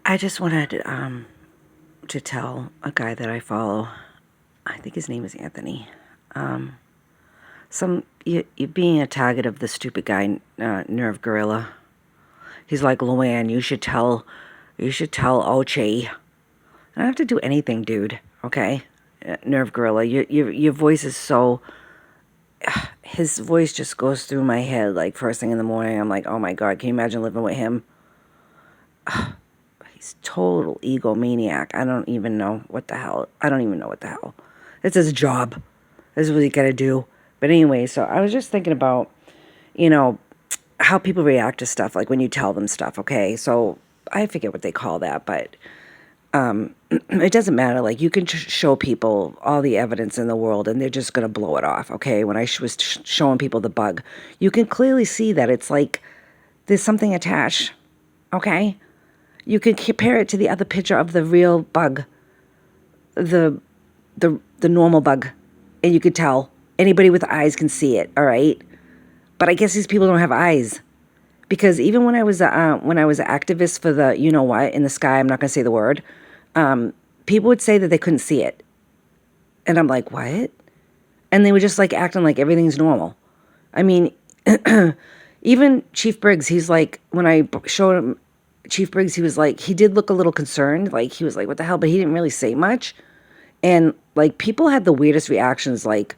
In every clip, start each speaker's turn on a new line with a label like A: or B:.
A: I just wanted to tell a guy that I follow. I think his name is Anthony. Um, you being a target of the stupid guy, Nerve Gorilla. He's like, Luann, you should tell Ochi. I don't have to do anything, dude. Okay, Nerve Gorilla. Your voice is so. His voice just goes through my head like first thing in the morning. I'm like, oh my god, can you imagine living with him? He's total egomaniac. I don't even know what the hell. I don't even know what the hell. It's his job. This is what he got to do. But anyway, so I was just thinking about, you know, how people react to stuff, like when you tell them stuff, okay? So I forget what they call that, but it doesn't matter. Like, you can show people all the evidence in the world and they're just going to blow it off, okay? When I was showing people the bug, you can clearly see that it's like there's something attached, okay? You can compare it to the other picture of the real bug, the normal bug, and you could tell. Anybody with eyes can see it, all right? But I guess these people don't have eyes, because even when I was an activist for the you know what in the sky, I'm not gonna say the word. People would say that they couldn't see it, and I'm like, what? And they were just like acting like everything's normal. I mean, even Chief Briggs, he's like, when I showed him Chief Briggs, he was like, he did look a little concerned. Like, he was like, what the hell? But he didn't really say much. And like, people had the weirdest reactions. Like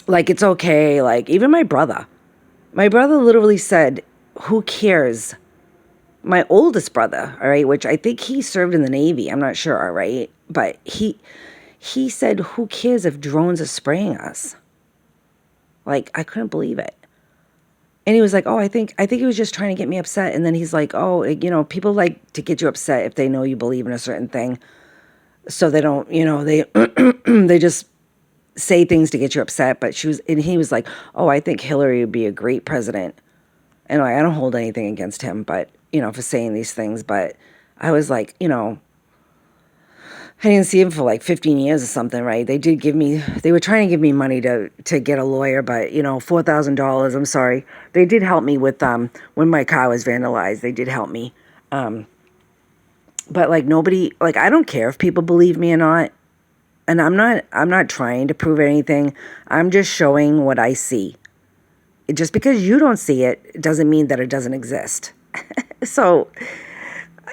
A: it's okay. Like, even my brother literally said, who cares? My oldest brother, all right, which I think he served in the Navy. I'm not sure, all right. But he said, who cares if drones are spraying us? Like, I couldn't believe it. And he was like, oh, I think he was just trying to get me upset. And then he's like, oh, people like to get you upset if they know you believe in a certain thing. So they don't, they they just say things to get you upset. But he was like, oh, I think Hillary would be a great president. And I don't hold anything against him, but, for saying these things. But I was like, I didn't see him for like 15 years or something, right? They were trying to give me money to get a lawyer, but, $4,000, I'm sorry. They did help me with, when my car was vandalized, they did help me. But like nobody, like, I don't care if people believe me or not. And I'm not trying to prove anything. I'm just showing what I see. Just because you don't see it doesn't mean that it doesn't exist. So,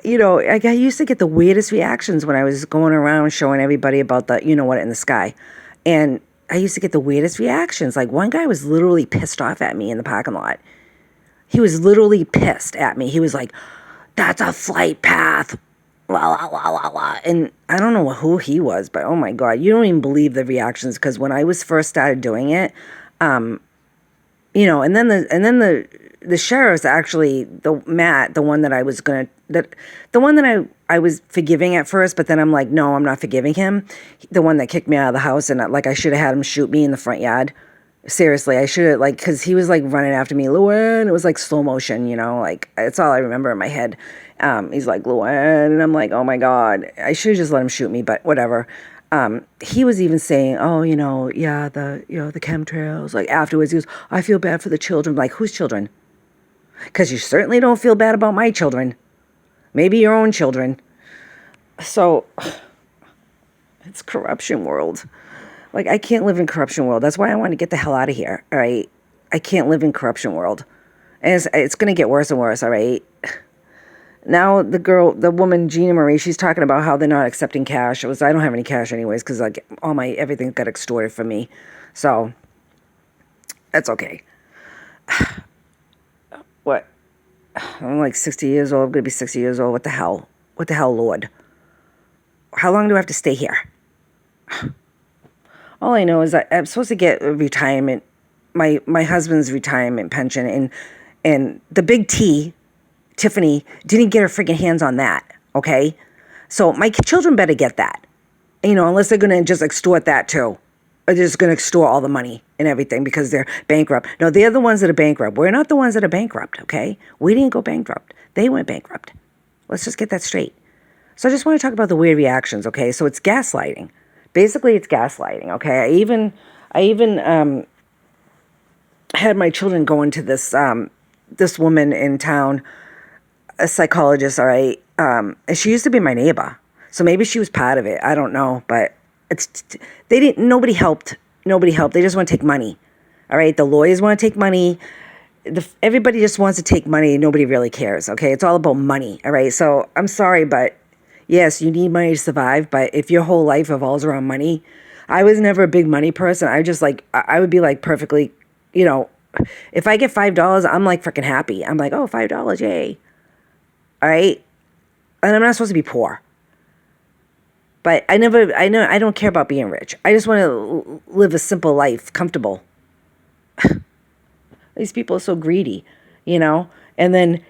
A: I used to get the weirdest reactions when I was going around showing everybody about the, what, in the sky. And I used to get the weirdest reactions. Like, one guy was literally pissed off at me in the parking lot. He was literally pissed at me. He was like, that's a flight path. La, la, la, la, la. And I don't know who he was, but oh my God, you don't even believe the reactions. Because when I was first started doing it, and then the sheriff's actually the one that I was the one that I was forgiving at first, but then I'm like, no, I'm not forgiving him. The one that kicked me out of the house, and like, I should have had him shoot me in the front yard. Seriously, I should have, like, because he was like running after me, Luann. It was like slow motion, like, that's all I remember in my head. He's like, Luann, and I'm like, oh my God, I should have just let him shoot me, but whatever. He was even saying, oh, yeah, the chemtrails. Like, afterwards, he goes, I feel bad for the children. Like, whose children? Because you certainly don't feel bad about my children. Maybe your own children. So, it's corruption world. Like, I can't live in corruption world. That's why I want to get the hell out of here, all right? I can't live in corruption world. And it's going to get worse and worse, all right? Now the woman, Gina Marie, she's talking about how they're not accepting cash. I don't have any cash anyways, because like everything got extorted from me. So, that's okay. What? I'm like 60 years old. I'm going to be 60 years old. What the hell? What the hell, Lord? How long do I have to stay here? All I know is that I'm supposed to get a retirement, my husband's retirement pension, and the big T, Tiffany, didn't get her freaking hands on that, okay? So my children better get that, unless they're going to just extort that too. Or they're just going to extort all the money and everything because they're bankrupt. No, they're the ones that are bankrupt. We're not the ones that are bankrupt, okay? We didn't go bankrupt. They went bankrupt. Let's just get that straight. So I just want to talk about the weird reactions, okay? So it's gaslighting. Basically, it's gaslighting, okay? I even had my children go into this woman in town, a psychologist, all right? And she used to be my neighbor. So maybe she was part of it. I don't know. But they didn't, nobody helped. Nobody helped. They just want to take money. All right. The lawyers want to take money. Everybody just wants to take money. Nobody really cares. Okay. It's all about money. All right. So I'm sorry, but yes, you need money to survive. But if your whole life revolves around money, I was never a big money person. I just like, I would be like perfectly, you know, if I get $5, I'm like freaking happy. I'm like, oh, $5, yay. All right. And I'm not supposed to be poor. But I don't care about being rich. I just want to live a simple life, comfortable. These people are so greedy, you know? And then,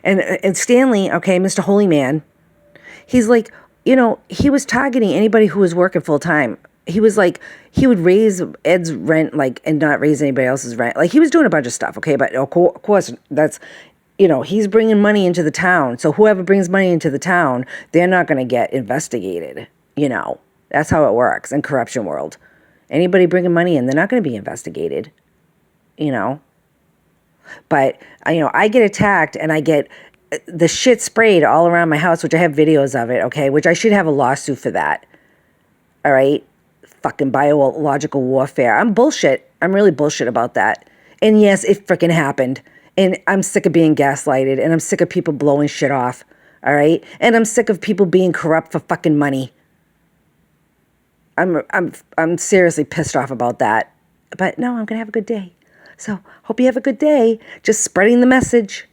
A: and Stanley, okay, Mr. Holy Man, he's like, you know, he was targeting anybody who was working full time. He was like, he would raise Ed's rent, like, and not raise anybody else's rent. Like, he was doing a bunch of stuff, okay? But of course, that's, you know, he's bringing money into the town. So whoever brings money into the town, they're not going to get investigated, you know? That's how it works in corruption world. Anybody bringing money in, they're not going to be investigated, you know? But, you know, I get attacked and I get the shit sprayed all around my house, which I have videos of it, okay? Which I should have a lawsuit for that. All right? Fucking biological warfare. I'm bullshit. I'm really bullshit about that. And yes, it freaking happened. And I'm sick of being gaslighted. And I'm sick of people blowing shit off. All right? And I'm sick of people being corrupt for fucking money. I'm seriously pissed off about that. But no, I'm going to have a good day. So hope you have a good day. Just spreading the message.